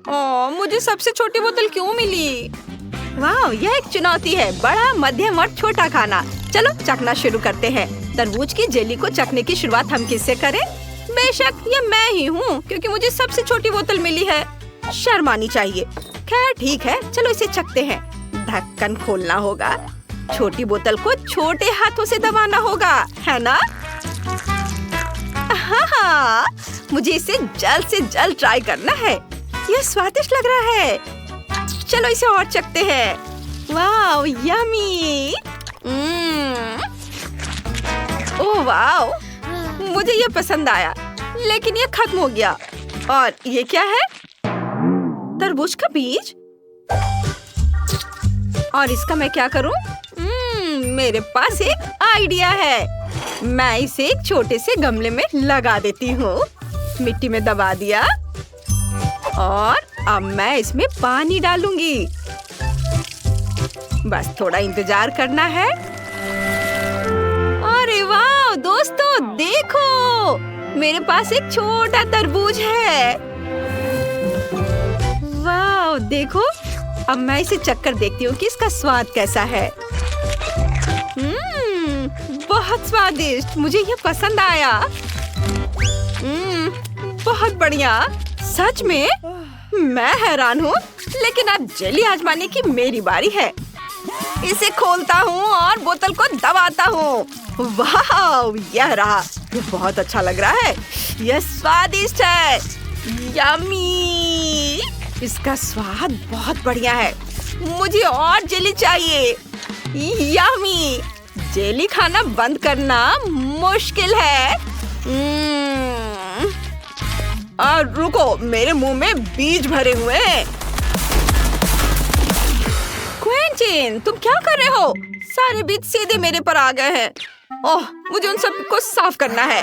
मुझे सबसे छोटी बोतल क्यों मिली? वाह, यह एक चुनौती है। बड़ा, मध्यम और छोटा खाना। चलो चखना शुरू करते हैं। तरबूज की जेली को चखने की शुरुआत हम किससे करें? बेशक ये मैं ही हूँ, क्योंकि मुझे सबसे छोटी बोतल मिली है। शर्म आनी चाहिए। खैर ठीक है, चलो इसे चखते हैं। ढक्कन खोलना होगा। छोटी बोतल को छोटे हाथों से दबाना होगा, है ना? हाँ, मुझे इसे जल्द से जल्द ट्राई करना है। यह स्वादिष्ट लग रहा है। चलो इसे और चखते हैं। वाह, यम्मी। ओह वाह, मुझे ये पसंद आया, लेकिन ये खत्म हो गया। और ये क्या है? तरबूज का बीज। और इसका मैं क्या करूं? मेरे पास एक आइडिया है। मैं इसे एक छोटे से गमले में लगा देती हूँ। मिट्टी में दबा दिया और अब मैं इसमें पानी डालूंगी। बस थोड़ा इंतजार करना है। अरे वाह दोस्तों, देखो मेरे पास एक छोटा तरबूज है। वाह देखो, अब मैं इसे चखकर देखती हूँ कि इसका स्वाद कैसा है। बहुत स्वादिष्ट, मुझे ये पसंद आया। बहुत बढ़िया। सच में मैं हैरान हूँ, लेकिन अब जेली आजमाने की मेरी बारी है। इसे खोलता हूँ और बोतल को दबाता हूँ। वाह, यह रहा। ये बहुत अच्छा लग रहा है। यह स्वादिष्ट है। यम्मी। इसका स्वाद बहुत बढ़िया है। मुझे और जेली चाहिए। यम्मी। जेली खाना बंद करना मुश्किल है। और रुको, मेरे मुंह में बीज भरे हुए हैं। क्विंटीन, तुम क्या कर रहे हो? सारे बीज सीधे मेरे पर आ गए हैं। ओह, मुझे उन सब को साफ करना है।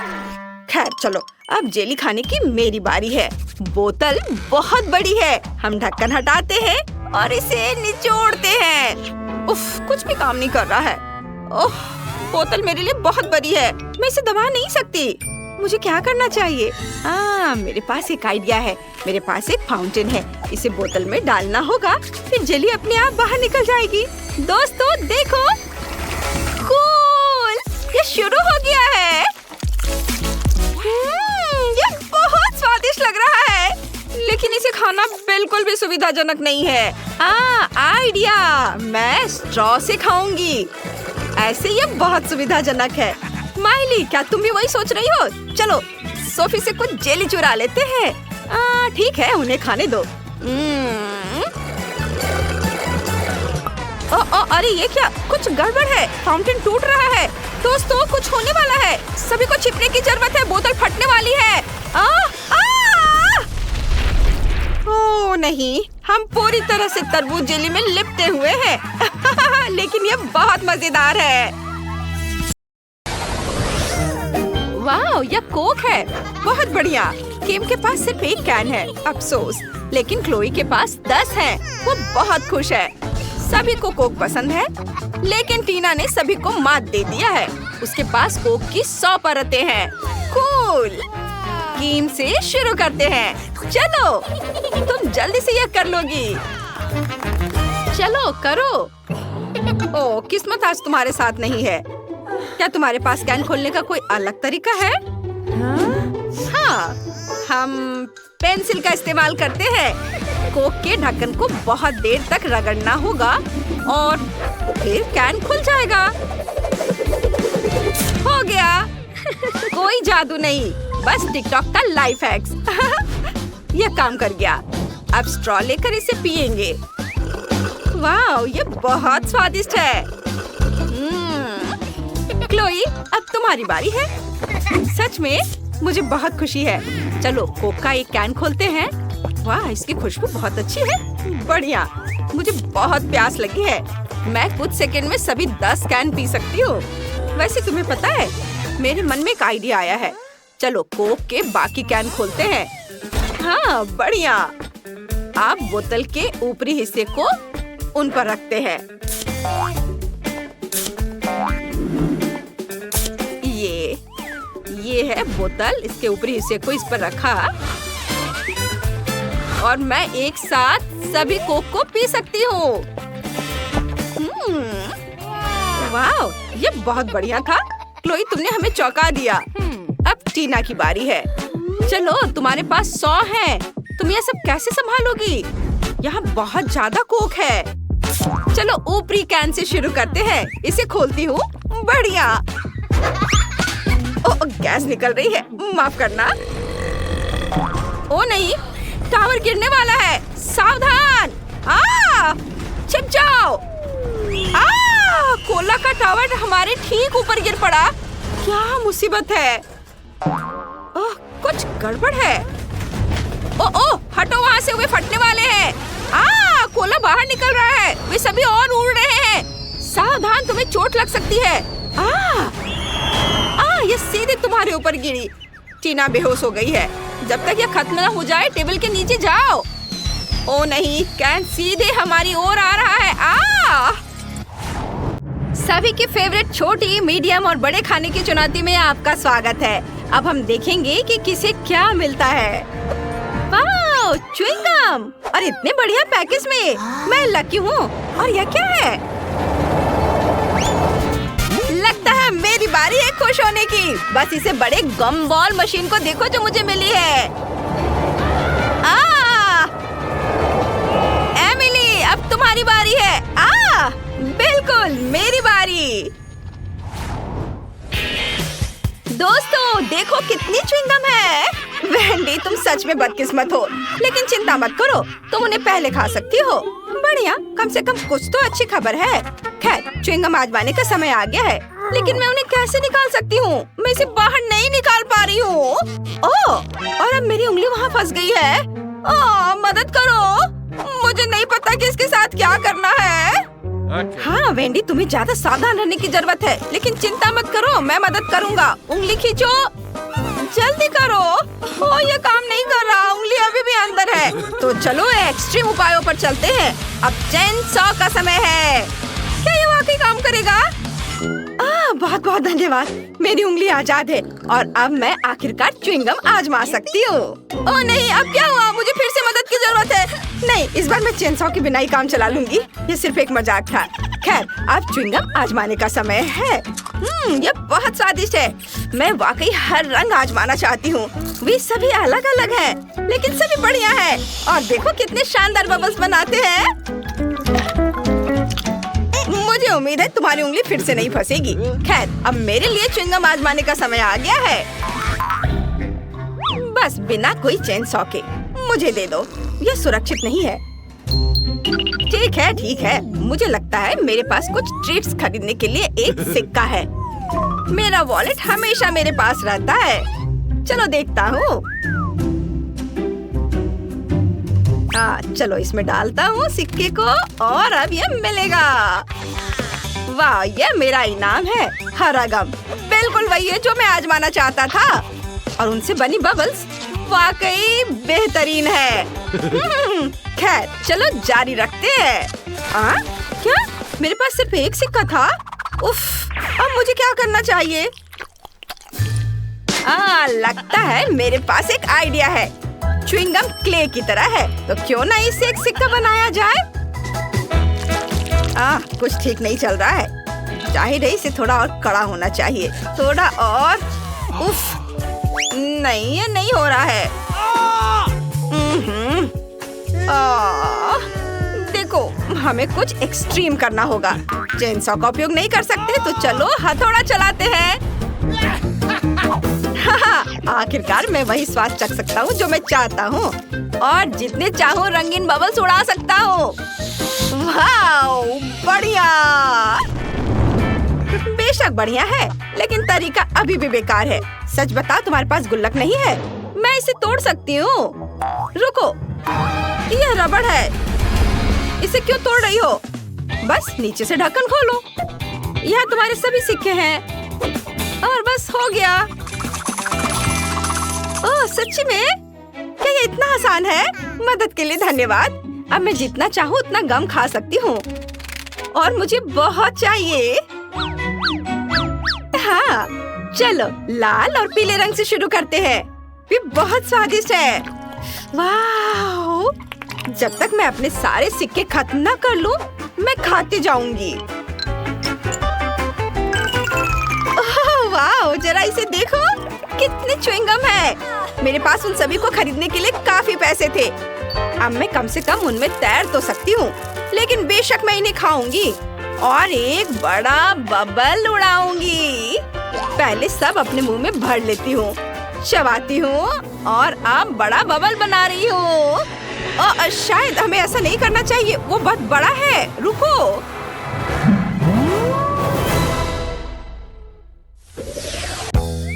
खैर चलो, अब जेली खाने की मेरी बारी है। बोतल बहुत बड़ी है। हम ढक्कन हटाते हैं और इसे निचोड़ते हैं। उफ, कुछ भी काम नहीं कर रहा है। ओह, बोतल मेरे लिए बहुत बड़ी है। मैं इसे दबा नहीं सकती। मुझे क्या करना चाहिए? मेरे पास एक आइडिया है। मेरे पास एक फाउंटेन है। इसे बोतल में डालना होगा, फिर जेली अपने आप बाहर निकल जाएगी। दोस्तों देखो, कूल, ये शुरू हो गया है। ये बहुत स्वादिष्ट लग रहा है, लेकिन इसे खाना बिल्कुल भी सुविधाजनक नहीं है। आइडिया, मैं स्ट्रॉ से खाऊंगी। ऐसे ये बहुत सुविधाजनक है। माइली, क्या तुम भी वही सोच रही हो? चलो सोफी से कुछ जेली चुरा लेते हैं। ठीक है, उन्हें खाने दो। अरे ये क्या? कुछ गड़बड़ है। फाउंटेन टूट रहा है। दोस्तों कुछ होने वाला है। सभी को छिपने की जरूरत है। बोतल फटने वाली है। ओह नहीं, हम पूरी तरह से तरबूज जेली में लिपटे हुए हैं। लेकिन ये बहुत मजेदार है। वाह, यह कोक है। बहुत बढ़िया। किम के पास सिर्फ एक कैन है, अफसोस। लेकिन क्लोई के पास 10 है। वो बहुत खुश है। सभी को कोक पसंद है, लेकिन टीना ने सभी को मात दे दिया है। उसके पास कोक की 100 परतें हैं। कूल। किम से शुरू करते हैं। चलो, तुम जल्दी से यह कर लोगी। चलो करो। ओह, किस्मत आज तुम्हारे साथ नहीं है। क्या तुम्हारे पास कैन खोलने का कोई अलग तरीका है? हाँ, हम पेंसिल का इस्तेमाल करते हैं। कोक के ढक्कन को बहुत देर तक रगड़ना होगा और फिर कैन खुल जाएगा। हो गया। कोई जादू नहीं, बस टिकटॉक का लाइफ हैक्स। यह काम कर गया। अब स्ट्रॉ लेकर इसे पिएंगे। वाह, ये बहुत स्वादिष्ट है। क्लोई, अब तुम्हारी बारी है। सच में मुझे बहुत खुशी है। चलो कोक का एक कैन खोलते हैं। वाह, इसकी खुशबू बहुत अच्छी है। बढ़िया। मुझे बहुत प्यास लगी है। मैं कुछ सेकंड में सभी 10 कैन पी सकती हूँ। वैसे तुम्हें पता है, मेरे मन में एक आइडिया आया है। चलो कोक के बाकी कैन खोलते हैं। हाँ, बढ़िया। आप बोतल के ऊपरी हिस्से को उन पर रखते हैं। ये है बोतल। इसके ऊपरी हिस्से को इस पर रखा। और मैं एक साथ सभी कोक को पी सकती हूँ। वाह, ये बहुत बढ़िया था। क्लोई, तुमने हमें चौंका दिया। अब टीना की बारी है। चलो, तुम्हारे पास 100 है। तुम ये सब कैसे संभालोगी? यहाँ बहुत ज्यादा कोक है। चलो ऊपरी कैन से शुरू करते हैं। इसे खोलती हूँ। बढ़िया। ओह, गैस निकल रही है, माफ करना। ओ नहीं, टावर गिरने वाला है। सावधान। छिप जाओ। कोला का टावर हमारे ठीक ऊपर गिर पड़ा। क्या मुसीबत है। ओह, कुछ गड़बड़ है। ओह, हटो वहाँ से, वे फटने वाले हैं। कोला बाहर निकल रहा है। वे सभी और उड़ रहे हैं। सावधान, तुम्हें चोट लग सकती है। ये सीधे तुम्हारे ऊपर गिरी। टीना बेहोश हो गई है। जब तक यह खत्म न हो जाए, टेबल के नीचे जाओ। ओ नहीं, कैन सीधे हमारी ओर आ रहा है। सभी की फेवरेट छोटी, मीडियम और बड़े खाने की चुनौती में आपका स्वागत है। अब हम देखेंगे कि किसे क्या मिलता है। वाह, च्युइंग गम। और इतने बढ़िया पैकेज में। मैं लकी हूँ। और यह क्या है? लगता है मेरी बारी है खुश होने की। बस इसे बड़े गम बॉल मशीन को देखो जो मुझे मिली है। एमिली, अब तुम्हारी बारी है। बिल्कुल मेरी बारी। दोस्तों, देखो कितनी च्युइंगम है। वेंडी, तुम सच में बदकिस्मत हो। लेकिन चिंता मत करो, तुम उन्हें पहले खा सकती हो। बढ़िया, कम से कम कुछ तो अच्छी खबर है। खैर, च्युइंगम आजमाने का समय आ गया है। लेकिन मैं उन्हें कैसे निकाल सकती हूँ? मैं इसे बाहर नहीं निकाल पा रही हूँ। और अब मेरी उंगली वहाँ फंस गई है। मदद करो, मुझे नहीं पता कि इसके साथ क्या करना है। हाँ वेंडी, तुम्हें ज्यादा सावधान रहने की जरूरत है। लेकिन चिंता मत करो, मैं मदद करूँगा। उंगली खींचो, जल्दी करो। ये काम नहीं कर रहा, उंगली अभी भी अंदर है। तो चलो एक्सट्रीम उपायों पर चलते हैं। अब चेन सॉ का समय है। क्या ये वाकई काम करेगा? बहुत बहुत धन्यवाद। मेरी उंगली आजाद है और अब मैं आखिरकार च्युइंगम आजमा सकती हूँ। ओह नहीं, अब क्या हुआ? मुझे फिर से मदद की जरूरत है। नहीं, इस बार मैं चेन सॉ के बिना ही काम चला लूंगी। ये सिर्फ एक मजाक था। खैर, अब च्युइंगम आजमाने का समय है। ये बहुत स्वादिष्ट है। मैं वाकई हर रंग आजमाना चाहती हूँ। वे सभी अलग अलग हैं, लेकिन सभी बढ़िया है। और देखो कितने शानदार बबल्स बनाते हैं। मुझे उम्मीद है तुम्हारी उंगली फिर से नहीं फंसेगी। खैर, अब मेरे लिए च्युइंगम आजमाने का समय आ गया है। बस बिना कोई चेन सॉ के मुझे दे दो। यह सुरक्षित नहीं है। ठीक है। मुझे लगता है मेरे पास कुछ ट्रीट्स खरीदने के लिए एक सिक्का है। मेरा वॉलेट हमेशा मेरे पास रहता है। चलो देखता हूँ। चलो इसमें डालता हूँ सिक्के को और अब ये मिलेगा। वाह, ये मेरा इनाम है। हरा गम, बिल्कुल वही है जो मैं आजमाना चाहता था। और उनसे बनी बबल्स वाकई बेहतरीन है। खैर, चलो जारी रखते हैं। क्या? मेरे पास सिर्फ एक सिक्का था? उफ, अब मुझे क्या करना चाहिए? लगता है मेरे पास एक आइडिया है। च्युइंगम क्ले की तरह है, तो क्यों ना इससे एक सिक्का बनाया जाए? कुछ ठीक नहीं चल रहा है। जाहिर है इसे थोड़ा और कड़ा होना चाहिए। थोड़ा और। उफ, नहीं, ये नहीं हो रहा है। देखो, हमें कुछ एक्सट्रीम करना होगा। चेन सॉ का उपयोग नहीं कर सकते, तो चलो हथौड़ा चलाते हैं। आखिरकार मैं वही स्वाद चख सकता हूँ जो मैं चाहता हूँ और जितने चाहूँ रंगीन बबल्स उड़ा सकता हूँ। वाओ, बढ़िया। बेशक बढ़िया है, लेकिन तरीका अभी भी बेकार है। सच बताओ, तुम्हारे पास गुल्लक नहीं है? मैं इसे तोड़ सकती हूँ। रुको, यह रबड़ है। इसे क्यों तोड़ रही हो? बस नीचे से ढक्कन खोलो। यहाँ तुम्हारे सभी सिक्के हैं और बस हो गया। ओह, सच्ची में? क्या ये इतना आसान है? मदद के लिए धन्यवाद। अब मैं जितना चाहूँ उतना गम खा सकती हूँ और मुझे बहुत चाहिए। चलो लाल और पीले रंग से शुरू करते हैं। ये बहुत स्वादिष्ट है। वाह! जब तक मैं अपने सारे सिक्के खत्म ना कर लूं, मैं खाती जाऊंगी। वाह! जरा इसे देखो, कितने च्युइंगम है। मेरे पास उन सभी को खरीदने के लिए काफी पैसे थे। अब मैं कम से कम उनमें तैर तो सकती हूँ, लेकिन बेशक मैं इन्हें खाऊंगी और एक बड़ा बबल उड़ाऊंगी। पहले सब अपने मुंह में भर लेती हूँ, चबाती हूँ और अब बड़ा बबल बना रही हूँ। शायद हमें ऐसा नहीं करना चाहिए, वो बहुत बड़ा है। रुको।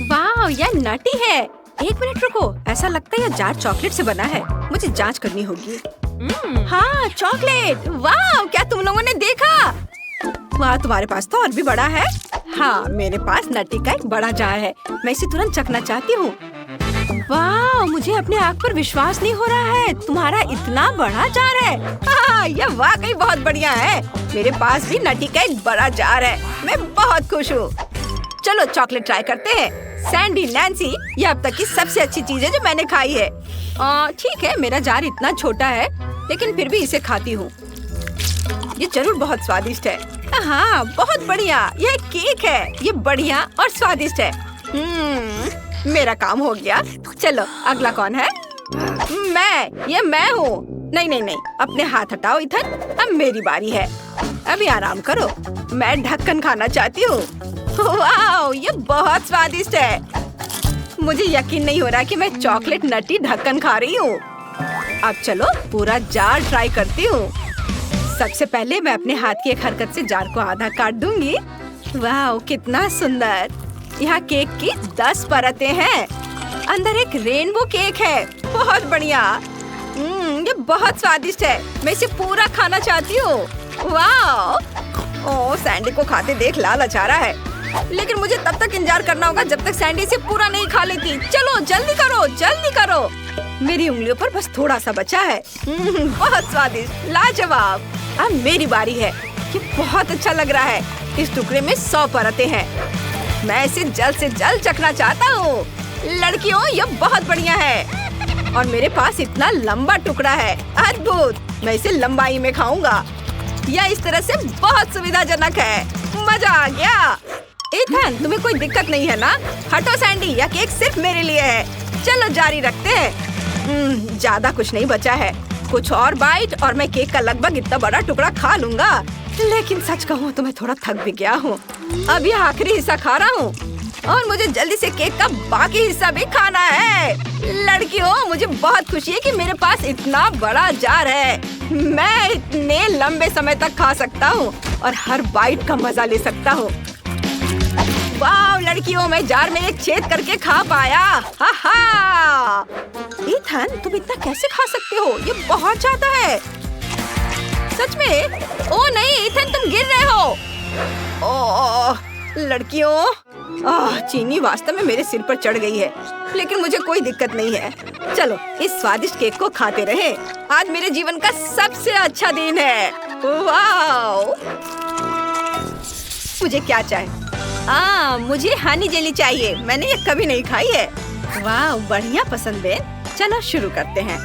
वाह, यह नटी है। एक मिनट रुको, ऐसा लगता है यह जार चॉकलेट से बना है। मुझे जांच करनी होगी। हाँ, चॉकलेट। वाह, क्या तुम लोगों ने देखा? वाह, तुम्हारे पास तो और भी बड़ा है। हाँ, मेरे पास नटी का एक बड़ा जार है। मैं इसे तुरंत चखना चाहती हूँ। वाह, मुझे अपने आँख पर विश्वास नहीं हो रहा है। तुम्हारा इतना बड़ा जार है। हाँ, यह वाकई बहुत बढ़िया है। मेरे पास भी नटी का एक बड़ा जार है। मैं बहुत खुश हूँ। चलो चॉकलेट ट्राई करते हैं। सैंडी, नैन्सी, यह अब तक की सबसे अच्छी चीज है जो मैंने खाई है। ठीक है, मेरा जार इतना छोटा है, लेकिन फिर भी इसे खाती हूँ। ये जरूर बहुत स्वादिष्ट है। हाँ, बहुत बढ़िया। यह केक है। ये बढ़िया और स्वादिष्ट है। मेरा काम हो गया। चलो, अगला कौन है? मैं हूँ। नहीं, अपने हाथ हटाओ इथन। अब मेरी बारी है। अभी आराम करो। मैं ढक्कन खाना चाहती हूँ। वाह, ये बहुत स्वादिष्ट है। मुझे यकीन नहीं हो रहा कि मैं चॉकलेट नटी ढक्कन खा रही हूँ। अब चलो पूरा जार ट्राई करती हूँ। सबसे पहले मैं अपने हाथ की एक हरकत से जार को आधा काट दूंगी। वाह, कितना सुंदर। यहाँ केक की 10 परतें हैं। अंदर एक रेनबो केक है। बहुत बढ़िया। ये बहुत स्वादिष्ट है। मैं इसे पूरा खाना चाहती हूँ। वाह! ओह, सैंडी को खाते देख लालच आ रहा है, लेकिन मुझे तब तक इंतजार करना होगा जब तक सैंडी इसे पूरा नहीं खा लेती। चलो जल्दी करो, जल्दी करो। मेरी उंगलियों पर बस थोड़ा सा बचा है। बहुत स्वादिष्ट, लाजवाब। अब मेरी बारी है। ये बहुत अच्छा लग रहा है। इस टुकड़े में 100 परतें हैं। मैं इसे जल्द से जल्द चखना चाहता हूँ। लड़कियों, ये बहुत बढ़िया है और मेरे पास इतना लंबा टुकड़ा है। अद्भुत। मैं इसे लंबाई में खाऊंगा। यह इस तरह से बहुत सुविधाजनक है। मजा आ गया। इथन, तुम्हें कोई दिक्कत नहीं है ना? हटो सैंडी, यह केक सिर्फ मेरे लिए है। चलो जारी रखते हैं। ज्यादा कुछ नहीं बचा है। कुछ और बाइट और मैं केक का लगभग इतना बड़ा टुकड़ा खा लूंगा। लेकिन सच कहूँ तो मैं थोड़ा थक भी गया हूँ। अब यह आखिरी हिस्सा खा रहा हूँ और मुझे जल्दी से केक का बाकी हिस्सा भी खाना है। लड़कियों, मुझे बहुत खुशी है कि मेरे पास इतना बड़ा जार है। मैं इतने लंबे समय तक खा सकता हूँ और हर बाइट का मजा ले सकता हूँ। वाह लड़कियों, मैं जार में एक छेद करके खा पाया। हा हा। इथन, तुम इतना कैसे खा सकते हो? ये बहुत ज्यादा है। सच में? ओह नहीं इथन, तुम गिर रहे हो। ओह लड़कियों, चीनी वास्तव में मेरे सिर पर चढ़ गई है, लेकिन मुझे कोई दिक्कत नहीं है। चलो इस स्वादिष्ट केक को खाते रहें। आज मेरे जीवन का सबसे अच्छा दिन है। वाह! मुझे क्या चाहिए? मुझे हनी जेली चाहिए। मैंने ये कभी नहीं खाई है। वाह, बढ़िया पसंद है। चलो शुरू करते हैं।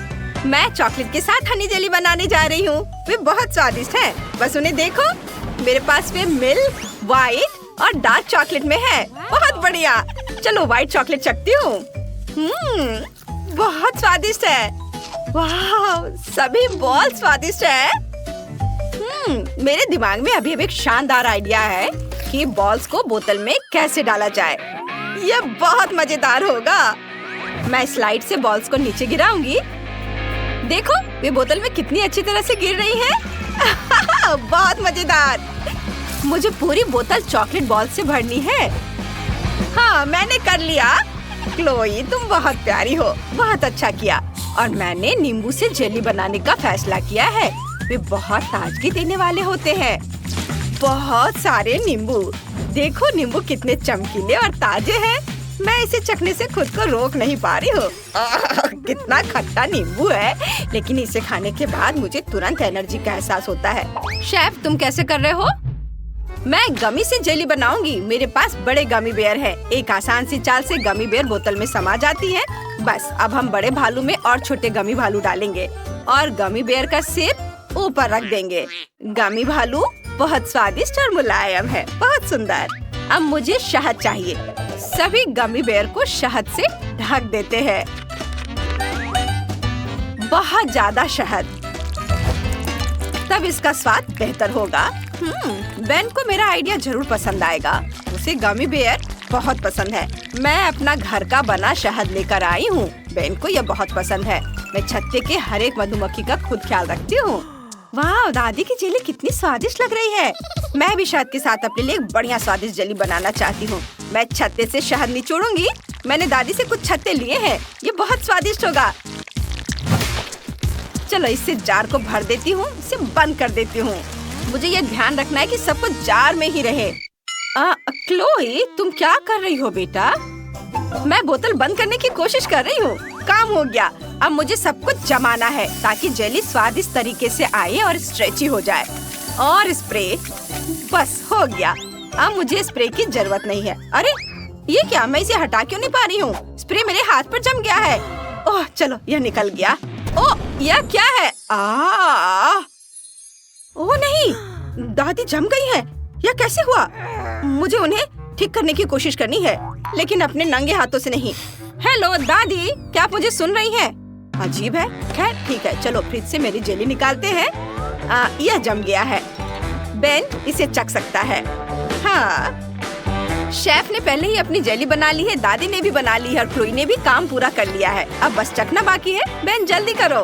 मैं चॉकलेट के साथ हनी जेली बनाने जा रही हूँ। वे बहुत स्वादिष्ट है। बस उन्हें देखो। मेरे पास वे मिल्क, व्हाइट और डार्क चॉकलेट में है। बहुत बढ़िया। चलो व्हाइट चॉकलेट चखती हूँ। बहुत स्वादिष्ट है। वाह, सभी बॉल स्वादिष्ट है। मेरे दिमाग में अभी एक शानदार आइडिया है कि बॉल्स को बोतल में कैसे डाला जाए। यह बहुत मजेदार होगा। मैं स्लाइड से बॉल्स को नीचे गिराऊंगी। देखो, वे बोतल में कितनी अच्छी तरह से गिर रही हैं। बहुत मजेदार। मुझे पूरी बोतल चॉकलेट बॉल से भरनी है। हाँ, मैंने कर लिया। क्लोई, तुम बहुत प्यारी हो। बहुत अच्छा किया। और मैंने नींबू से जेली बनाने का फैसला किया है। वे बहुत ताजगी देने वाले होते हैं। बहुत सारे नींबू। देखो नींबू कितने चमकीले और ताजे हैं। मैं इसे चखने से खुद को रोक नहीं पा रही हूँ। कितना खट्टा नींबू है, लेकिन इसे खाने के बाद मुझे तुरंत एनर्जी का एहसास होता है। शेफ, तुम कैसे कर रहे हो? मैं गमी से जेली बनाऊंगी। मेरे पास बड़े गमी बेयर है। एक आसान सी चाल से गमी बेयर बोतल में समा जाती है। बस अब हम बड़े भालू में और छोटे गमी भालू डालेंगे और गमी बेयर का सिर ऊपर रख देंगे। गमी भालू बहुत स्वादिष्ट और मुलायम है, बहुत सुंदर। अब मुझे शहद चाहिए। सभी गमी बेयर को शहद से ढक देते हैं। बहुत ज्यादा शहद, तब इसका स्वाद बेहतर होगा। बेन को मेरा आइडिया जरूर पसंद आएगा। उसे गमी बेयर बहुत पसंद है। मैं अपना घर का बना शहद लेकर आई हूँ। बेन को यह बहुत पसंद है। मैं छत्ते के हर एक मधुमक्खी का खुद ख्याल रखती हूँ। वाह, दादी की जेली कितनी स्वादिष्ट लग रही है। मैं भी शहद के साथ अपने लिए एक बढ़िया स्वादिष्ट जेली बनाना चाहती हूँ। मैं छत्ते से शहद निचोड़ूंगी। मैंने दादी से कुछ छत्ते लिए हैं। ये बहुत स्वादिष्ट होगा। चलो इससे जार को भर देती हूँ, इसे बंद कर देती हूँ। मुझे ये ध्यान रखना है कि सब कुछ जार में ही रहे। क्लोई, तुम क्या कर रही हो बेटा? मैं बोतल बंद करने की कोशिश कर रही हूँ। काम हो गया। अब मुझे सब कुछ जमाना है ताकि जेली स्वादिष्ट तरीके से आए और स्ट्रेची हो जाए। और स्प्रे, बस हो गया। अब मुझे स्प्रे की जरूरत नहीं है। अरे ये क्या, मैं इसे हटा क्यों नहीं पा रही हूँ? स्प्रे मेरे हाथ पर जम गया है। ओह चलो, यह निकल गया। ओह, यह क्या है? ओह नहीं, दादी जम गई है। यह कैसे हुआ? मुझे उन्हें ठीक करने की कोशिश करनी है, लेकिन अपने नंगे हाथों से नहीं। हेलो दादी, क्या आप मुझे सुन रही हैं? अजीब है। खैर ठीक है, चलो फ्रिज से मेरी जेली निकालते हैं। यह जम गया है। बेन इसे चख सकता है। हाँ, शेफ ने पहले ही अपनी जेली बना ली है, दादी ने भी बना ली है और क्लोई ने भी काम पूरा कर लिया है। अब बस चखना बाकी है। बेन जल्दी करो।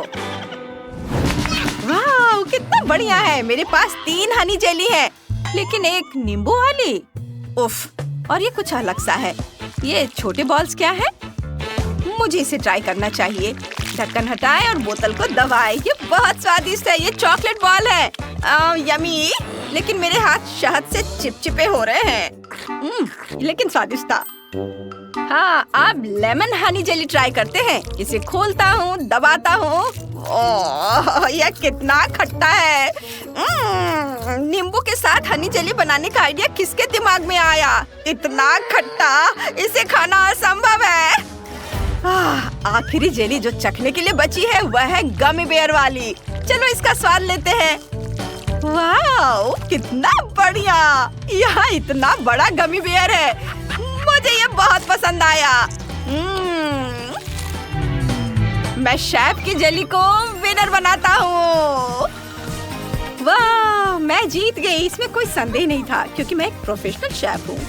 वाह, कितना बढ़िया है। मेरे पास 3 हनी जेली है, लेकिन एक नींबू वाली। उफ, और ये कुछ अलग सा है। ये छोटे बॉल्स क्या है? मुझे इसे ट्राई करना चाहिए। ढक्कन हटाए और बोतल को दबाए। ये बहुत स्वादिष्ट है। ये चॉकलेट बॉल है। यमी, लेकिन मेरे हाथ शहद से चिपचिपे हो रहे हैं। लेकिन स्वादिष्ट था। हाँ, अब लेमन हनी जेली ट्राई करते हैं। इसे खोलता हूँ, दबाता हूँ। ओह, यह कितना खट्टा है। नींबू के साथ हनी जेली बनाने का आइडिया किसके दिमाग में आया? इतना खट्टा, इसे खाना असंभव है। आखिरी जेली जो चखने के लिए बची है वह है गमी बेयर वाली। चलो इसका स्वाद लेते हैं। वाह, कितना बढ़िया। यहाँ इतना बड़ा गमी बेयर है। मुझे ये बहुत पसंद आया। मैं शेफ की जेली को विनर बनाता हूँ। वाह, मैं जीत गई। इसमें कोई संदेह नहीं था क्योंकि मैं एक प्रोफेशनल शेफ हूँ।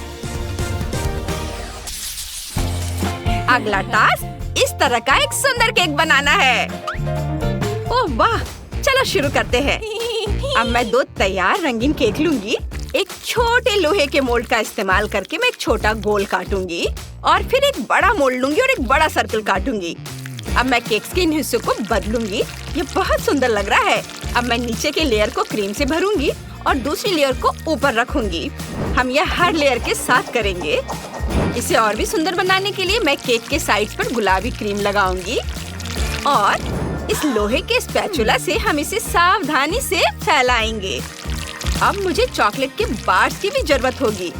अगला टास्क इस तरह का एक सुंदर केक बनाना है। ओह वाह, चलो शुरू करते हैं। अब मैं 2 तैयार रंगीन केक लूंगी। एक छोटे लोहे के मोल्ड का इस्तेमाल करके मैं एक छोटा गोल काटूंगी और फिर एक बड़ा मोल्ड लूंगी और एक बड़ा सर्कल काटूंगी। अब मैं केक्स के इन हिस्सों को बदलूंगी। ये बहुत सुंदर लग रहा है। अब मैं नीचे के लेयर को क्रीम से भरूंगी और दूसरी लेयर को ऊपर रखूंगी। हम यह हर लेयर के साथ करेंगे। इसे और भी सुंदर बनाने के लिए मैं केक के साइड पर गुलाबी क्रीम लगाऊंगी और इस लोहे के स्पैचुला से हम इसे सावधानी से फैलाएंगे। अब मुझे चॉकलेट के बार्स की भी जरूरत होगी।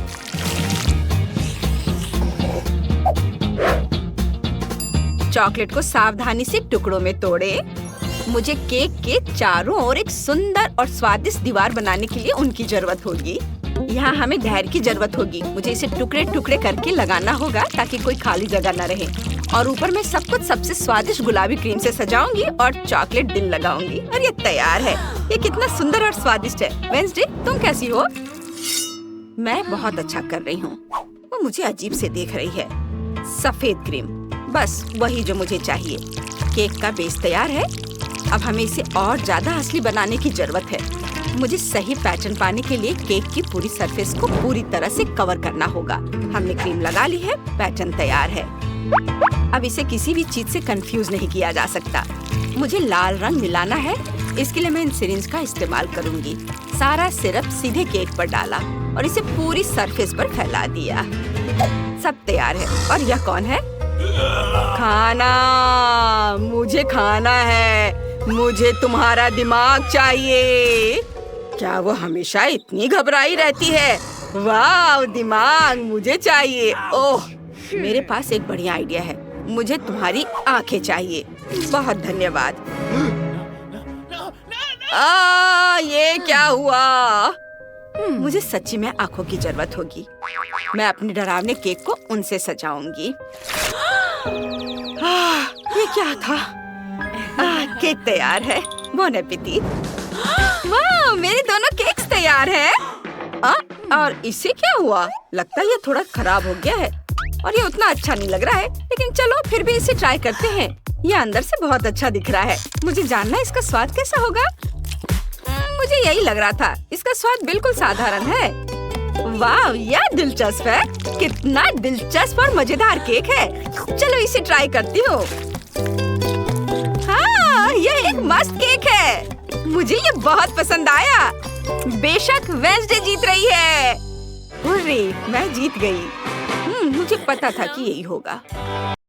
चॉकलेट को सावधानी से टुकड़ों में तोड़े। मुझे केक के चारों ओर एक सुंदर और स्वादिष्ट दीवार बनाने के लिए उनकी जरूरत होगी। यहाँ हमें धैर्य की जरूरत होगी। मुझे इसे टुकड़े टुकड़े करके लगाना होगा ताकि कोई खाली जगह न रहे। और ऊपर मैं सब कुछ सबसे स्वादिष्ट गुलाबी क्रीम से सजाऊंगी और चॉकलेट दिल लगाऊंगी और ये तैयार है। ये कितना सुंदर और स्वादिष्ट है। वेंसडे, तुम कैसी हो? मैं बहुत अच्छा कर रही हूँ। वो मुझे अजीब से देख रही है। सफेद क्रीम, बस वही जो मुझे चाहिए। केक का बेस तैयार है। अब हमें इसे और ज्यादा असली बनाने की जरूरत है। मुझे सही पैटर्न पाने के लिए केक की पूरी सरफेस को पूरी तरह से कवर करना होगा। हमने क्रीम लगा ली है, पैटर्न तैयार है। अब इसे किसी भी चीज से कंफ्यूज नहीं किया जा सकता। मुझे लाल रंग मिलाना है। इसके लिए मैं इन सिरिंज का इस्तेमाल करूंगी। सारा सिरप सीधे केक पर डाला और इसे पूरी सरफेस पर फैला दिया। सब तैयार है। और यह कौन है? खाना, मुझे खाना है। मुझे तुम्हारा दिमाग चाहिए। क्या वो हमेशा इतनी घबराई रहती है? वाह, दिमाग मुझे चाहिए। ओह, मेरे पास एक बढ़िया आइडिया है। मुझे तुम्हारी आंखें चाहिए। बहुत धन्यवाद। ये क्या हुआ? मुझे सच्ची में आंखों की जरूरत होगी। मैं अपने डरावने केक को उनसे सजाऊंगी। ये क्या था? केक तैयार है। बॉन एपेटिट। वाह, मेरे दोनों केक्स तैयार हैं। और इससे क्या हुआ? लगता है ये थोड़ा खराब हो गया है और ये उतना अच्छा नहीं लग रहा है, लेकिन चलो फिर भी इसे ट्राई करते हैं। ये अंदर से बहुत अच्छा दिख रहा है। मुझे जानना है इसका स्वाद कैसा होगा। मुझे यही लग रहा था। इसका स्वाद बिल्कुल साधारण है। वाह, यह दिलचस्प है। कितना दिलचस्प और मजेदार केक है। चलो इसे ट्राई करती हूँ। हाँ, यह एक मस्त केक है। मुझे ये बहुत पसंद आया। बेशक वेंसडे जीत रही है। हुर्रे, मैं जीत गई। मुझे पता था कि यही होगा।